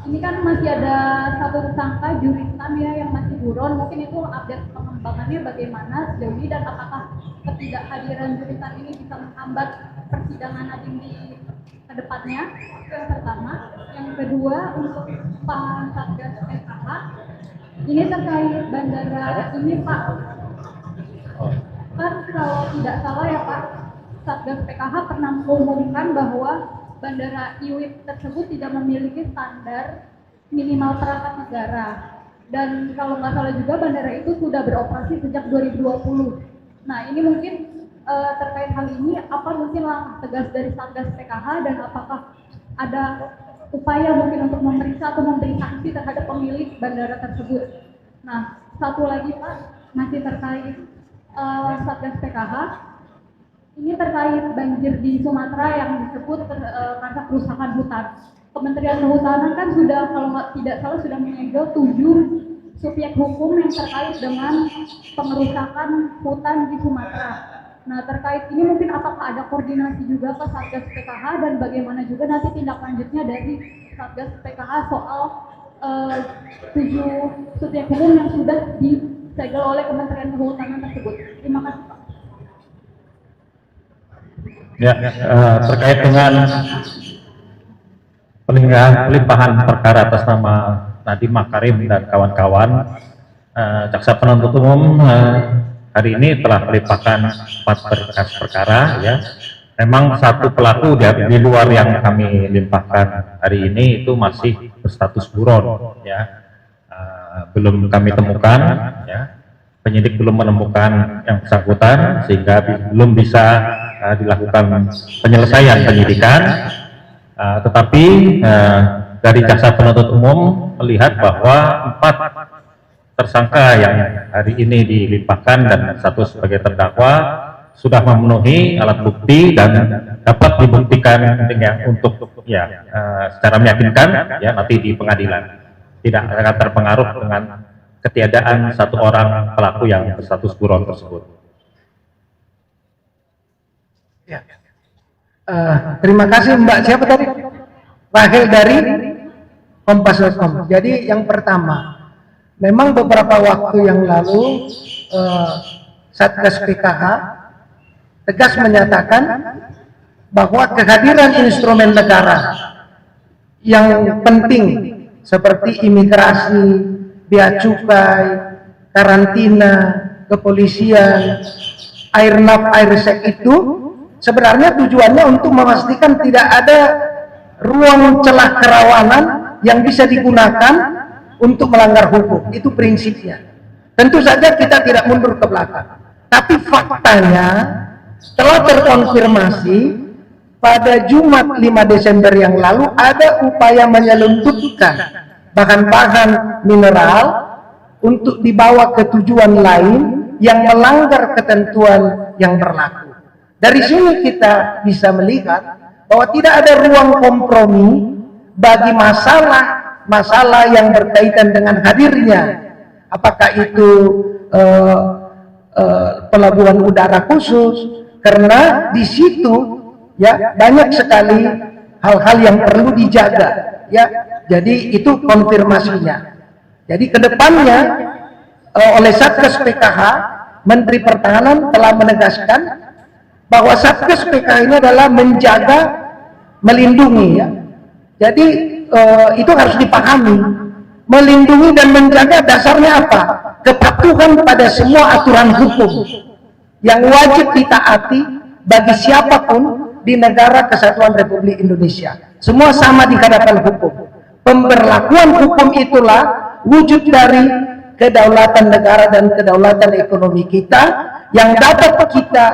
Speaker 7: Ini kan masih ada satu tersangka Juristan ya yang masih buron. Mungkin itu update pengembangannya bagaimana sejauh ini, dan apakah ketidakhadiran Juristan ini bisa menghambat persidangan Nadiem di kedepannya? Itu yang pertama. Yang kedua untuk Pak Satgas PKH. Ini terkait bandara ini Pak. Kan kalau tidak salah ya Pak, Satgas PKH pernah mengumumkan bahwa bandara IWIP tersebut tidak memiliki standar minimal perangkat negara, dan kalau nggak salah juga bandara itu sudah beroperasi sejak 2020. Nah ini mungkin terkait hal ini, apa mungkin langkah tegas dari Satgas PKH, dan apakah ada upaya mungkin untuk memeriksa atau memberi sanksi terhadap pemilik bandara tersebut. Nah satu lagi Pak, masih terkait Satgas PKH, ini terkait banjir di Sumatera yang disebut karena kerusakan hutan. Kementerian Kehutanan kan sudah, kalau tidak salah, sudah menyegel 7 subjek hukum yang terkait dengan pengerusakan hutan di Sumatera. Nah terkait ini mungkin apakah ada koordinasi juga ke Satgas PKH, dan bagaimana juga nanti tindak lanjutnya dari Satgas PKH soal 7 subjek hukum yang sudah disegel oleh Kementerian Kehutanan tersebut. Terima kasih Pak.
Speaker 2: Ya, terkait dengan pelimpahan perkara atas nama Nadiem Makarim dan kawan-kawan, Jaksa Penuntut Umum hari ini telah melimpahkan 4 berkas perkara. Ya, memang satu pelaku di luar yang kami limpahkan hari ini itu masih berstatus buron. Ya, belum kami temukan. Ya, penyidik belum menemukan yang bersangkutan sehingga belum bisa dilakukan penyelesaian penyidikan, tetapi dari jaksa penuntut umum melihat bahwa 4 tersangka yang hari ini dilimpahkan dan 1 sebagai terdakwa sudah memenuhi alat bukti dan dapat dibuktikan dengan secara meyakinkan nanti di pengadilan, tidak akan terpengaruh dengan ketiadaan 1 orang pelaku yang berstatus buron tersebut.
Speaker 3: Ya. Terima kasih Mbak. Siapa tadi? Rahel dari Kompas.com. Jadi yang pertama, memang beberapa waktu yang lalu Satgas PKH tegas menyatakan bahwa kehadiran instrumen negara yang penting seperti imigrasi, bea cukai, karantina, kepolisian, airnav, airsec itu sebenarnya tujuannya untuk memastikan tidak ada ruang celah kerawanan yang bisa digunakan untuk melanggar hukum. Itu prinsipnya. Tentu saja kita tidak mundur ke belakang. Tapi faktanya telah terkonfirmasi pada Jumat 5 Desember yang lalu ada upaya menyelundupkan bahan-bahan mineral untuk dibawa ke tujuan lain yang melanggar ketentuan yang berlaku. Dari sini kita bisa melihat bahwa tidak ada ruang kompromi bagi masalah yang berkaitan dengan hadirnya, apakah itu pelabuhan udara khusus, karena di situ ya banyak sekali hal-hal yang perlu dijaga ya. Jadi itu konfirmasinya. Jadi kedepannya oleh Satgas PKH, Menteri Pertahanan telah menegaskan bahwa Satgas PKH ini adalah menjaga, melindungi ya. Jadi itu harus dipahami. Melindungi dan menjaga dasarnya apa? Kepatuhan pada semua aturan hukum yang wajib ditaati bagi siapapun di negara Kesatuan Republik Indonesia. Semua sama di hadapan hukum. Pemberlakuan hukum itulah wujud dari kedaulatan negara dan kedaulatan ekonomi kita yang dapat kita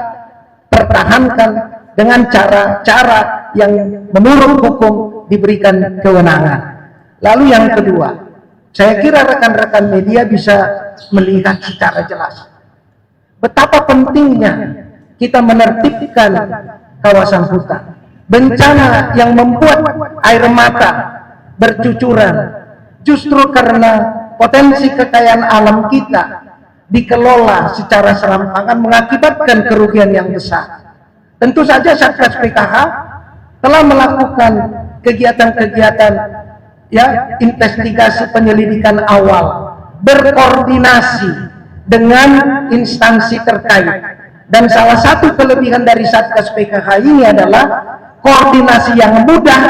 Speaker 3: pertahankan dengan cara-cara yang menurut hukum diberikan kewenangan. Lalu yang kedua, saya kira rekan-rekan media bisa melihat secara jelas betapa pentingnya kita menertibkan kawasan hutan. Bencana yang membuat air mata bercucuran justru karena potensi kekayaan alam kita dikelola secara serampangan mengakibatkan kerugian yang besar. Tentu saja Satgas PKH telah melakukan kegiatan-kegiatan ya, investigasi penyelidikan awal, berkoordinasi dengan instansi terkait. Dan salah satu kelebihan dari Satgas PKH ini adalah koordinasi yang mudah,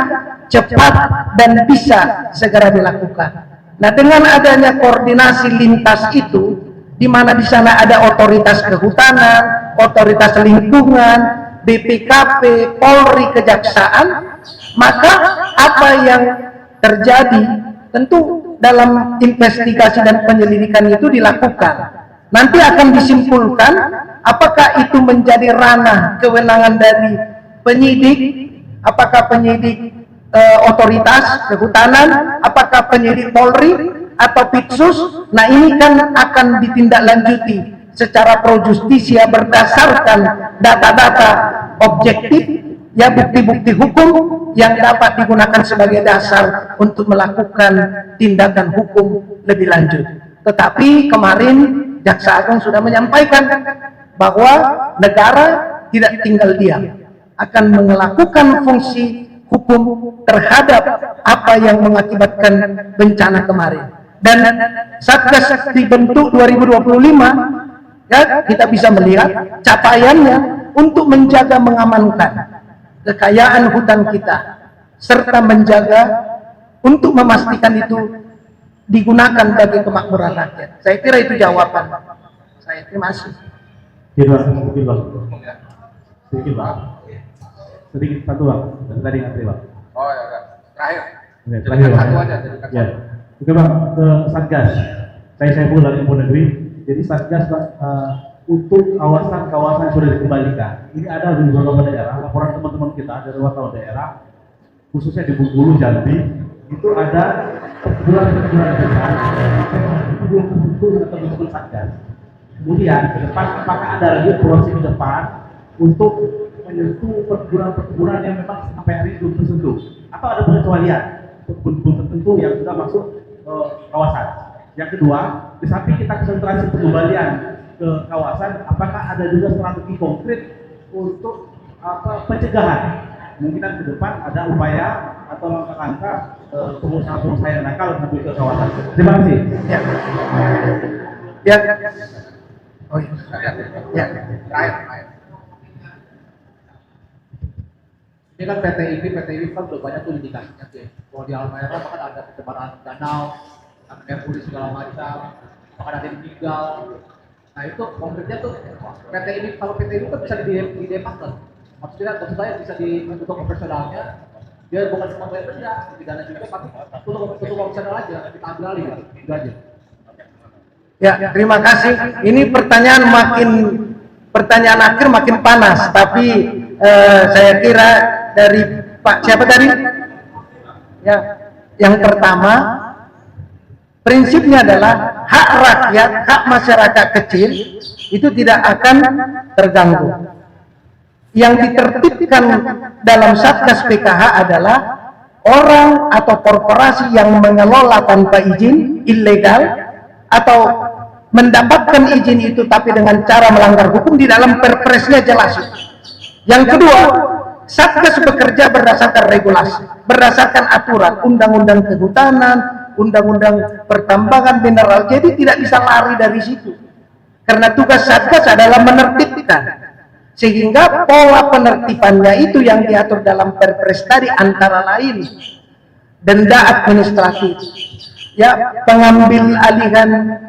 Speaker 3: cepat, dan bisa segera dilakukan. Nah, dengan adanya koordinasi lintas itu, di mana di sana ada otoritas kehutanan, otoritas lingkungan, BPKP, Polri, Kejaksaan, maka apa yang terjadi tentu dalam investigasi dan penyelidikan itu dilakukan. Nanti akan disimpulkan apakah itu menjadi ranah kewenangan dari penyidik, apakah penyidik otoritas kehutanan, apakah penyidik Polri atau Pitsus. Nah, ini kan akan ditindaklanjuti secara pro justisia berdasarkan data-data objektif ya, bukti-bukti hukum yang dapat digunakan sebagai dasar untuk melakukan tindakan hukum lebih lanjut. Tetapi kemarin Jaksa Agung sudah menyampaikan bahwa negara tidak tinggal diam, akan melakukan fungsi hukum terhadap apa yang mengakibatkan bencana kemarin. Dan Satgas dibentuk 2025 ya, kita bisa melihat capaiannya untuk menjaga, mengamankan kekayaan hutan kita serta menjaga untuk memastikan itu digunakan bagi kemakmuran rakyat. Saya kira itu jawaban saya. Terima kasih.
Speaker 5: Sedikit satu bang, tadi nanti bang.
Speaker 1: Oh ya, terakhir.
Speaker 5: Terakhir bang.
Speaker 1: Satu aja.
Speaker 5: Ya. Oke bang, ke Satgas. Saya pulang Ibu Negeri. Jadi Satgas untuk kawasan-kawasan yang sudah dikembalikan. Ini ada di beberapa daerah. Laporan teman-teman kita dari wartawan daerah, khususnya di Bengkulu, Jambi,
Speaker 8: itu ada perguruan-perguruan besar atau satgas. Kemudian ke depan apakah ada lagi proses ke depan untuk menyentuh perguruan-perguruan yang memang sampai hari ini belum tersentuh, atau ada pengecualian kebun-kebun tertentu yang sudah masuk kawasan. Yang kedua, di samping kita konsentrasi pengembalian ke kawasan, apakah ada juga strategi konkret untuk pencegahan? Kemungkinan ke depan ada upaya atau langkah-langkah pengusaha-pengusaha yang nakal menuju ke kawasan. Terima kasih.
Speaker 3: Ya. Oh iya. Ya.
Speaker 9: Ini kan PTIB kan udah banyak tuh indikasinya tuh. Kalau di Halmahera bahkan ada pencemaran danau, merkuri segala macam, bahkan ada yang meninggal. Nah itu konkretnya tuh PTIB, kalau PTIB kan bisa didepak kan. Maksud saya bisa untuk operasionalnya, dia bukan cuma bayar denda, pidana juga, tapi untuk operasional aja kita ambil alih, itu aja.
Speaker 3: Ya, terima kasih. Ini pertanyaan akhir makin panas, tapi saya kira dari Pak siapa tadi? Ya, yang pertama prinsipnya adalah hak rakyat, hak masyarakat kecil itu tidak akan terganggu. Yang ditertibkan dalam Satgas PKH adalah orang atau korporasi yang mengelola tanpa izin, ilegal, atau mendapatkan izin itu tapi dengan cara melanggar hukum. Di dalam perpresnya jelas. Yang kedua, Satgas bekerja berdasarkan regulasi, berdasarkan aturan, undang-undang kehutanan, undang-undang pertambangan mineral. Jadi tidak bisa lari dari situ. Karena tugas Satgas adalah menertibkan. Sehingga pola penertibannya itu yang diatur dalam perpres tadi antara lain denda administratif, ya, pengambil alihan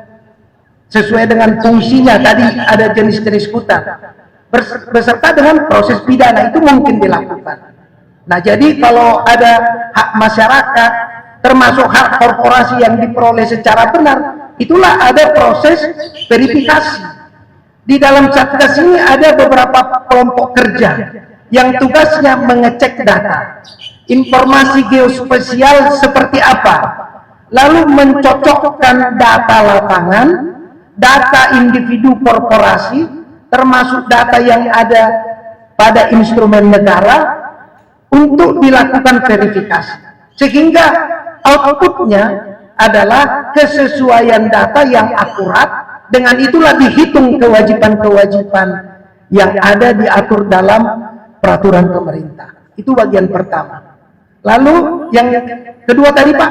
Speaker 3: sesuai dengan fungsinya, tadi ada jenis-jenis hutang, beserta dengan proses pidana itu mungkin dilakukan. Nah, jadi kalau ada hak masyarakat termasuk hak korporasi yang diperoleh secara benar, itulah ada proses verifikasi. Di dalam Satgas ini ada beberapa kelompok kerja yang tugasnya mengecek data, informasi geospasial seperti apa, lalu mencocokkan data lapangan, data individu korporasi, termasuk data yang ada pada instrumen negara untuk dilakukan verifikasi. Sehingga outputnya adalah kesesuaian data yang akurat. Dengan itulah dihitung kewajiban-kewajiban yang ada diatur dalam peraturan pemerintah. Itu bagian pertama. Lalu yang kedua tadi Pak.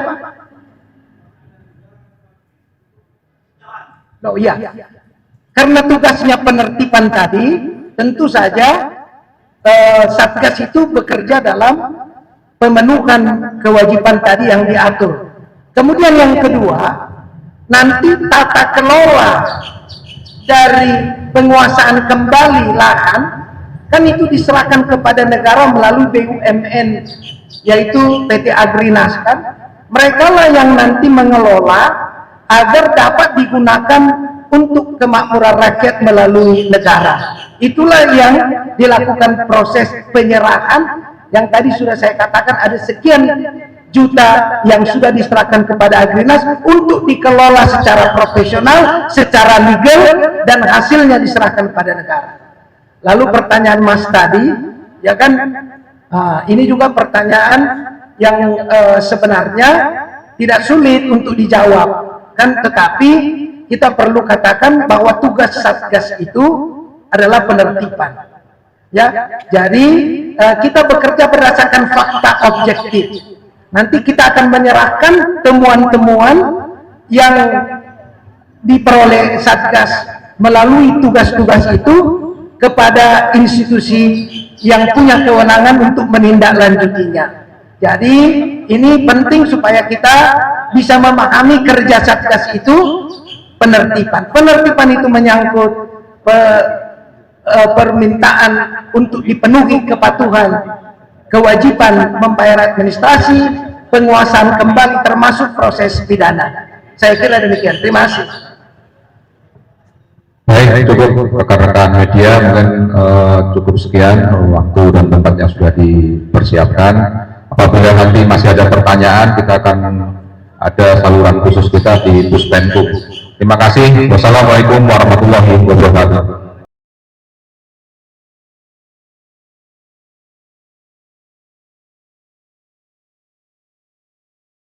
Speaker 3: Oh iya. Karena tugasnya penertiban tadi, tentu saja Satgas itu bekerja dalam pemenuhan kewajiban tadi yang diatur. Kemudian yang kedua, nanti tata kelola dari penguasaan kembali lahan kan itu diserahkan kepada negara melalui BUMN, yaitu PT Agrinas kan. Mereka lah yang nanti mengelola agar dapat digunakan untuk kemakmuran rakyat melalui negara. Itulah yang dilakukan proses penyerahan yang tadi sudah saya katakan ada sekian juta yang sudah diserahkan kepada Agrinas untuk dikelola secara profesional, secara legal, dan hasilnya diserahkan kepada negara. Lalu pertanyaan Mas tadi, ya kan, ini juga pertanyaan yang sebenarnya tidak sulit untuk dijawab, kan? Tetapi kita perlu katakan bahwa tugas Satgas itu adalah penertiban. Ya, jadi kita bekerja berdasarkan fakta objektif. Nanti kita akan menyerahkan temuan-temuan yang diperoleh Satgas melalui tugas-tugas itu kepada institusi yang punya kewenangan untuk menindaklanjutinya. Jadi ini penting supaya kita bisa memahami kerja Satgas itu penertiban. Penertiban itu menyangkut permintaan untuk dipenuhi kepatuhan, kewajiban membayar administrasi, penguasaan kembali termasuk proses pidana. Saya kira demikian. Terima kasih.
Speaker 1: Baik, cukup rekan-rekan media, mungkin cukup sekian waktu dan tempat yang sudah dipersiapkan. Apabila nanti masih ada pertanyaan, kita akan ada saluran khusus kita di Puspenkum. Terima kasih. Wassalamualaikum warahmatullahi wabarakatuh.